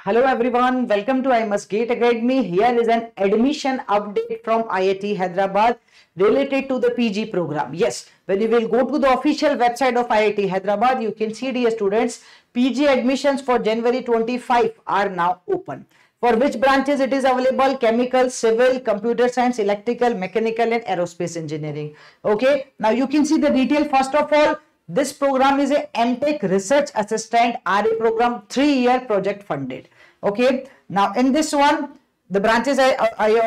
Hello everyone, welcome to I Must Gate Academy. Here is an admission update from IIT Hyderabad related to the PG program. Yes, when you will go to the official website of IIT Hyderabad, you can see, dear students, PG admissions for January 25 are now open. For which branches it is available? Chemical, civil, computer science, electrical, mechanical and aerospace engineering. Okay, now you can see the detail. First of all, this program is a MTech Research Assistant RA program, 3-year project funded. Okay, now in this one, the branches I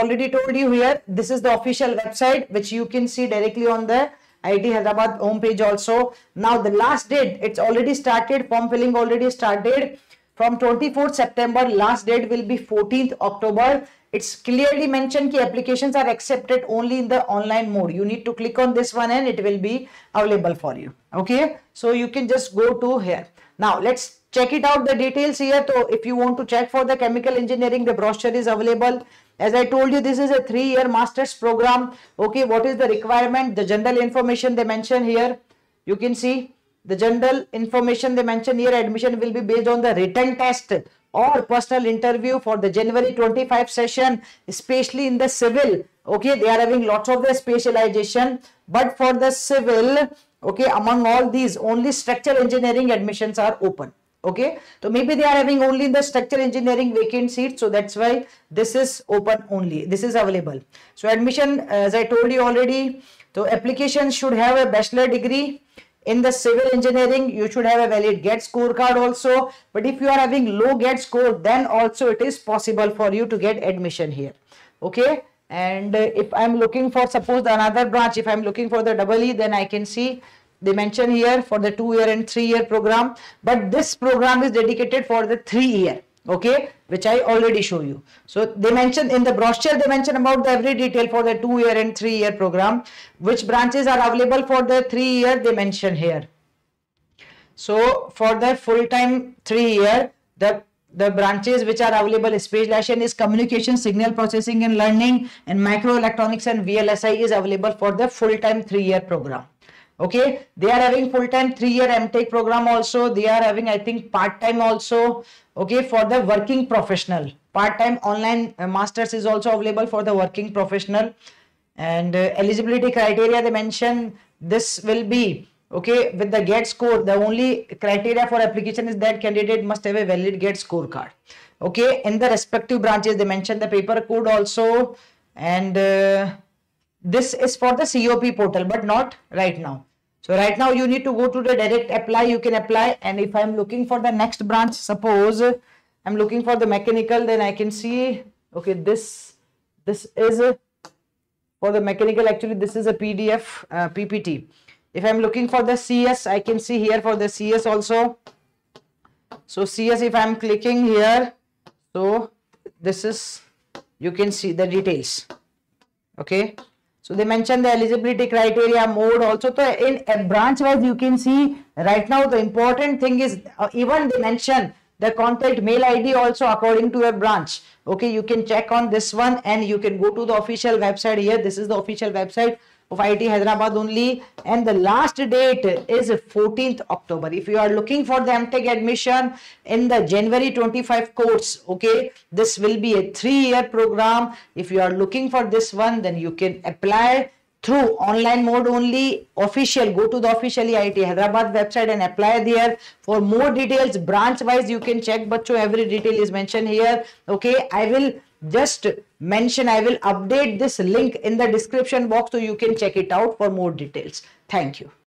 already told you here. This is the official website which you can see directly on the IIT Hyderabad homepage also. Now the last date, it's already started, form filling already started from 24th September. Last date will be 14th October. It's clearly mentioned that applications are accepted only in the online mode. You need to click on this one and it will be available for you. Okay, so you can just go to here. Now let's check it out, the details here. So if you want to check for the chemical engineering, the brochure is available. As I told you, this is a 3-year master's program. Okay, what is the requirement? The general information they mention here. You can see the general information they mention here. Admission will be based on the written test or personal interview for the January 25 session, especially in the civil. Okay, they are having lots of the specialization, but for the civil, okay, among all these, only structural engineering admissions are open. Okay, so maybe they are having only the structural engineering vacant seats, so that's why this is open only, this is available. So admission, as I told you already, so application should have a bachelor degree. In the civil engineering, you should have a valid GATE scorecard also. But if you are having low GATE score, then also it is possible for you to get admission here. Okay. And if I'm looking for, suppose another branch, if I'm looking for the EE, then I can see they mention here for the 2-year and 3-year program. But this program is dedicated for the 3-year. Okay, which I already show you. So they mention in the brochure, they mention about the every detail for the 2-year and 3-year program. Which branches are available for the 3-year, they mention here. So for the full-time 3-year, the branches which are available, specialization is communication, signal processing and learning, and microelectronics and VLSI is available for the full-time 3-year program. Okay, they are having full-time 3-year MTech program also. They are having, I think, part-time also. Okay, for the working professional, part-time online masters is also available for the working professional. And eligibility criteria they mention, this will be okay with the GATE score. The only criteria for application is that candidate must have a valid GATE scorecard. Okay, in the respective branches they mention the paper code also. And this is for the COP portal, but not right now. So right now you need to go to the direct apply. You can apply. And if I'm looking for the next branch, suppose I'm looking for the mechanical, then I can see, okay, this is for the mechanical. Actually, this is a PDF PPT. If I'm looking for the CS, I can see here for the CS also. So CS, if I'm clicking here, so this is, you can see the details. Okay. So they mention the eligibility criteria, mode also. So in a branch wise, you can see right now the important thing is even they mention the contact mail ID also according to a branch. Okay, you can check on this one and you can go to the official website here. This is the official website of IIT Hyderabad only, and the last date is 14th October. If you are looking for the MTech admission in the January 25 course, okay, this will be a 3-year program. If you are looking for this one, then you can apply through online mode only. Official, go to the officially IIT Hyderabad website and apply there. For more details, branch wise, you can check, but every detail is mentioned here. Okay, I will just mention, I will update this link in the description box so you can check it out for more details. Thank you.